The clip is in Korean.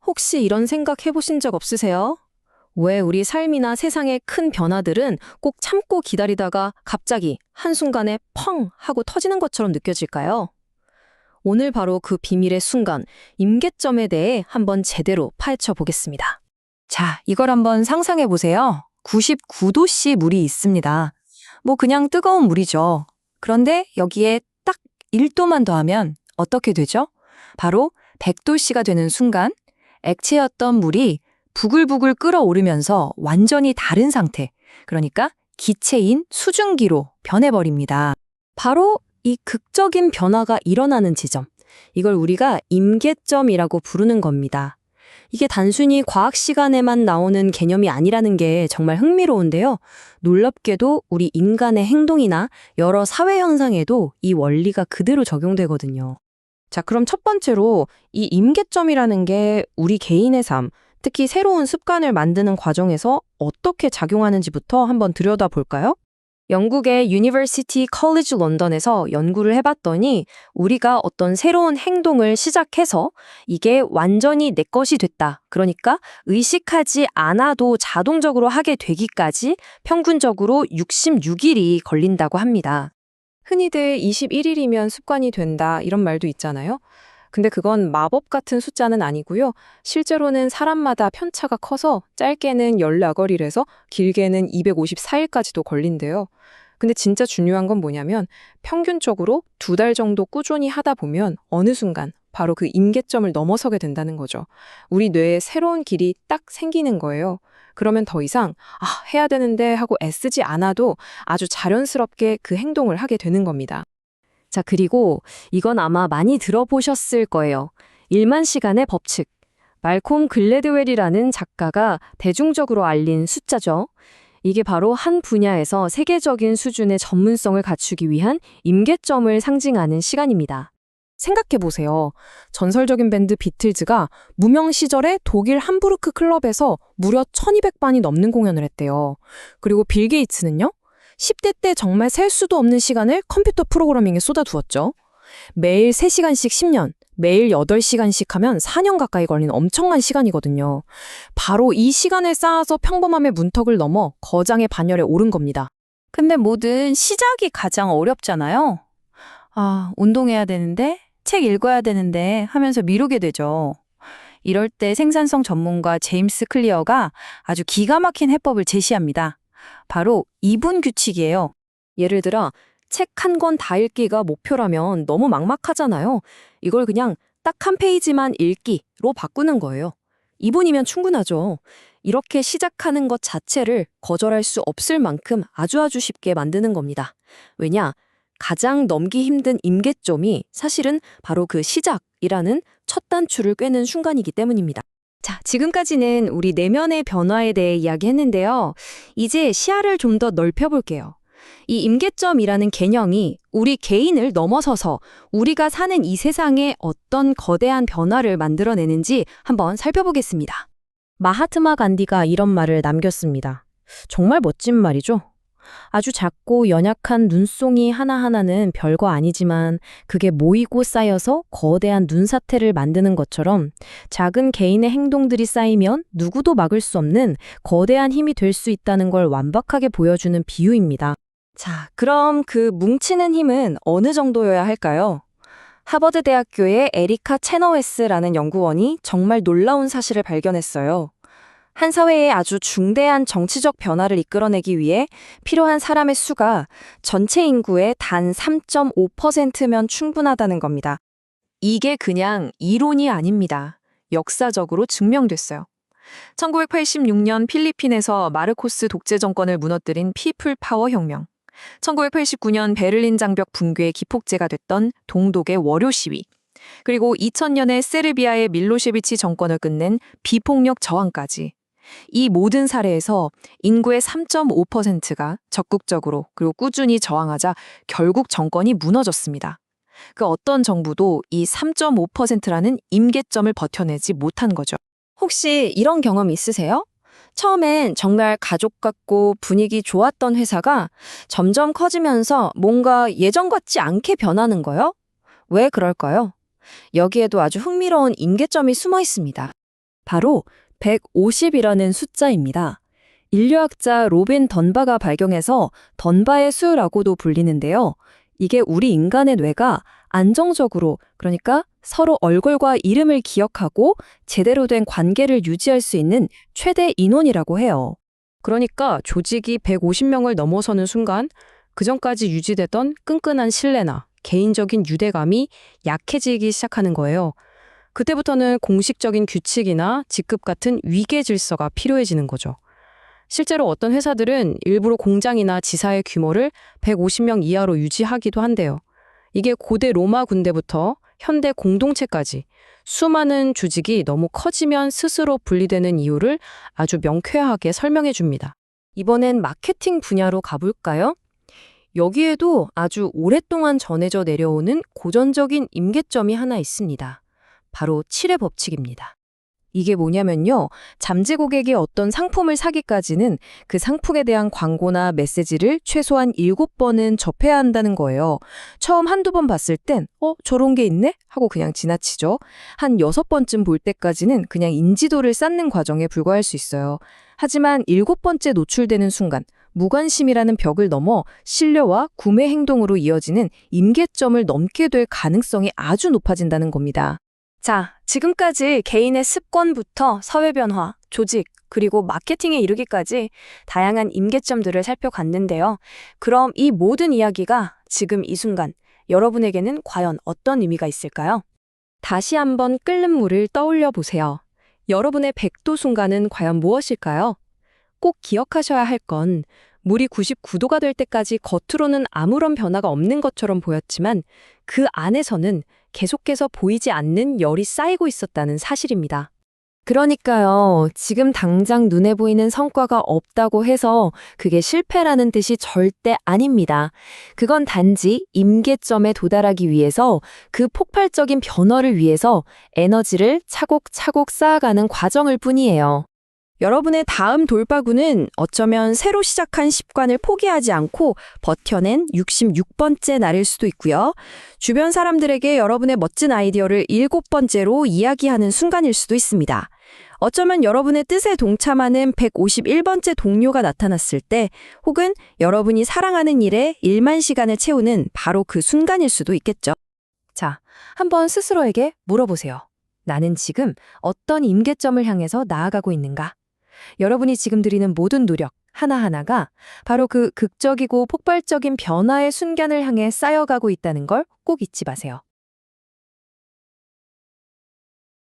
혹시 이런 생각 해보신 적 없으세요? 왜 우리 삶이나 세상의 큰 변화들은 꼭 참고 기다리다가 갑자기 한순간에 펑 하고 터지는 것처럼 느껴질까요? 오늘 바로 그 비밀의 순간, 임계점에 대해 한번 제대로 파헤쳐 보겠습니다. 자, 이걸 한번 상상해 보세요. 99도씨 물이 있습니다. 뭐 그냥 뜨거운 물이죠. 그런데 여기에 딱 1도만 더하면 어떻게 되죠? 바로 100도씨가 되는 순간 액체였던 물이 부글부글 끓어오르면서 완전히 다른 상태, 그러니까 기체인 수증기로 변해버립니다. 바로 이 극적인 변화가 일어나는 지점, 이걸 우리가 임계점이라고 부르는 겁니다. 이게 단순히 과학 시간에만 나오는 개념이 아니라는 게 정말 흥미로운데요. 놀랍게도 우리 인간의 행동이나 여러 사회 현상에도 이 원리가 그대로 적용되거든요. 자, 그럼 첫 번째로 이 임계점이라는 게 우리 개인의 삶, 특히 새로운 습관을 만드는 과정에서 어떻게 작용하는지부터 한번 들여다볼까요? 영국의 유니버시티 컬리지 런던에서 연구를 해봤더니 우리가 어떤 새로운 행동을 시작해서 이게 완전히 내 것이 됐다. 그러니까 의식하지 않아도 자동적으로 하게 되기까지 평균적으로 66일이 걸린다고 합니다. 흔히들 21일이면 습관이 된다 이런 말도 있잖아요. 근데 그건 마법 같은 숫자는 아니고요. 실제로는 사람마다 편차가 커서 짧게는 14거리에서 길게는 254일까지도 걸린대요. 근데 진짜 중요한 건 뭐냐면 평균적으로 2달 정도 꾸준히 하다 보면 어느 순간 바로 그 임계점을 넘어서게 된다는 거죠. 우리 뇌에 새로운 길이 딱 생기는 거예요. 그러면 더 이상 해야 되는데 하고 애쓰지 않아도 아주 자연스럽게 그 행동을 하게 되는 겁니다. 자, 그리고 이건 아마 많이 들어보셨을 거예요. 1만 시간의 법칙. 말콤 글래드웰이라는 작가가 대중적으로 알린 숫자죠. 이게 바로 한 분야에서 세계적인 수준의 전문성을 갖추기 위한 임계점을 상징하는 시간입니다. 생각해보세요. 전설적인 밴드 비틀즈가 무명 시절에 독일 함부르크 클럽에서 무려 1200반이 넘는 공연을 했대요. 그리고 빌 게이츠는요? 10대 때 정말 셀 수도 없는 시간을 컴퓨터 프로그래밍에 쏟아두었죠. 매일 3시간씩 10년, 매일 8시간씩 하면 4년 가까이 걸리는 엄청난 시간이거든요. 바로 이 시간을 쌓아서 평범함의 문턱을 넘어 거장의 반열에 오른 겁니다. 근데 뭐든 시작이 가장 어렵잖아요. 운동해야 되는데, 책 읽어야 되는데 하면서 미루게 되죠. 이럴 때 생산성 전문가 제임스 클리어가 아주 기가 막힌 해법을 제시합니다. 바로 2분 규칙이에요. 예를 들어 책 한 권 다 읽기가 목표라면 너무 막막하잖아요. 이걸 그냥 딱 한 페이지만 읽기로 바꾸는 거예요. 2분이면 충분하죠. 이렇게 시작하는 것 자체를 거절할 수 없을 만큼 아주 쉽게 만드는 겁니다. 왜냐? 가장 넘기 힘든 임계점이 사실은 바로 그 시작이라는 첫 단추를 꿰는 순간이기 때문입니다. 자, 지금까지는 우리 내면의 변화에 대해 이야기했는데요. 이제 시야를 좀 더 넓혀볼게요. 이 임계점이라는 개념이 우리 개인을 넘어서서 우리가 사는 이 세상에 어떤 거대한 변화를 만들어내는지 한번 살펴보겠습니다. 마하트마 간디가 이런 말을 남겼습니다. 정말 멋진 말이죠. 아주 작고 연약한 눈송이 하나하나는 별거 아니지만 그게 모이고 쌓여서 거대한 눈사태를 만드는 것처럼 작은 개인의 행동들이 쌓이면 누구도 막을 수 없는 거대한 힘이 될 수 있다는 걸 완벽하게 보여주는 비유입니다. 자, 그럼 그 뭉치는 힘은 어느 정도여야 할까요? 하버드 대학교의 에리카 체너웨스라는 연구원이 정말 놀라운 사실을 발견했어요. 한 사회에 아주 중대한 정치적 변화를 이끌어내기 위해 필요한 사람의 수가 전체 인구의 단 3.5%면 충분하다는 겁니다. 이게 그냥 이론이 아닙니다. 역사적으로 증명됐어요. 1986년 필리핀에서 마르코스 독재 정권을 무너뜨린 피플 파워 혁명. 1989년 베를린 장벽 붕괴의 기폭제가 됐던 동독의 월요 시위. 그리고 2000년에 세르비아의 밀로셰비치 정권을 끝낸 비폭력 저항까지. 이 모든 사례에서 인구의 3.5%가 적극적으로 그리고 꾸준히 저항하자 결국 정권이 무너졌습니다. 그 어떤 정부도 이 3.5%라는 임계점을 버텨내지 못한 거죠. 혹시 이런 경험 있으세요? 처음엔 정말 가족 같고 분위기 좋았던 회사가 점점 커지면서 뭔가 예전 같지 않게 변하는 거요? 왜 그럴까요? 여기에도 아주 흥미로운 임계점이 숨어 있습니다. 바로 150이라는 숫자입니다. 인류학자 로빈 던바가 발견해서 던바의 수라고도 불리는데요. 이게 우리 인간의 뇌가 안정적으로, 그러니까 서로 얼굴과 이름을 기억하고 제대로 된 관계를 유지할 수 있는 최대 인원이라고 해요. 그러니까 조직이 150명을 넘어서는 순간 그전까지 유지되던 끈끈한 신뢰나 개인적인 유대감이 약해지기 시작하는 거예요. 그때부터는 공식적인 규칙이나 직급 같은 위계 질서가 필요해지는 거죠. 실제로 어떤 회사들은 일부러 공장이나 지사의 규모를 150명 이하로 유지하기도 한대요. 이게 고대 로마 군대부터 현대 공동체까지 수많은 조직이 너무 커지면 스스로 분리되는 이유를 아주 명쾌하게 설명해 줍니다. 이번엔 마케팅 분야로 가볼까요? 여기에도 아주 오랫동안 전해져 내려오는 고전적인 임계점이 하나 있습니다. 바로 7의 법칙입니다. 이게 뭐냐면요. 잠재 고객이 어떤 상품을 사기까지는 그 상품에 대한 광고나 메시지를 최소한 7번은 접해야 한다는 거예요. 처음 한두 번 봤을 땐 저런 게 있네? 하고 그냥 지나치죠. 한 6번쯤 볼 때까지는 그냥 인지도를 쌓는 과정에 불과할 수 있어요. 하지만 7번째 노출되는 순간 무관심이라는 벽을 넘어 신뢰와 구매 행동으로 이어지는 임계점을 넘게 될 가능성이 아주 높아진다는 겁니다. 자, 지금까지 개인의 습관부터 사회 변화, 조직, 그리고 마케팅에 이르기까지 다양한 임계점들을 살펴봤는데요. 그럼 이 모든 이야기가 지금 이 순간 여러분에게는 과연 어떤 의미가 있을까요? 다시 한번 끓는 물을 떠올려 보세요. 여러분의 100도 순간은 과연 무엇일까요? 꼭 기억하셔야 할 건 물이 99도가 될 때까지 겉으로는 아무런 변화가 없는 것처럼 보였지만 그 안에서는 계속해서 보이지 않는 열이 쌓이고 있었다는 사실입니다. 그러니까요, 지금 당장 눈에 보이는 성과가 없다고 해서 그게 실패라는 뜻이 절대 아닙니다. 그건 단지 임계점에 도달하기 위해서 그 폭발적인 변화를 위해서 에너지를 차곡차곡 쌓아가는 과정일 뿐이에요. 여러분의 다음 돌파구는 어쩌면 새로 시작한 습관을 포기하지 않고 버텨낸 66번째 날일 수도 있고요. 주변 사람들에게 여러분의 멋진 아이디어를 7번째로 이야기하는 순간일 수도 있습니다. 어쩌면 여러분의 뜻에 동참하는 151번째 동료가 나타났을 때, 혹은 여러분이 사랑하는 일에 1만 시간을 채우는 바로 그 순간일 수도 있겠죠. 자, 한번 스스로에게 물어보세요. 나는 지금 어떤 임계점을 향해서 나아가고 있는가? 여러분이 지금 들이는 모든 노력 하나하나가 바로 그 극적이고 폭발적인 변화의 순간을 향해 쌓여가고 있다는 걸 꼭 잊지 마세요.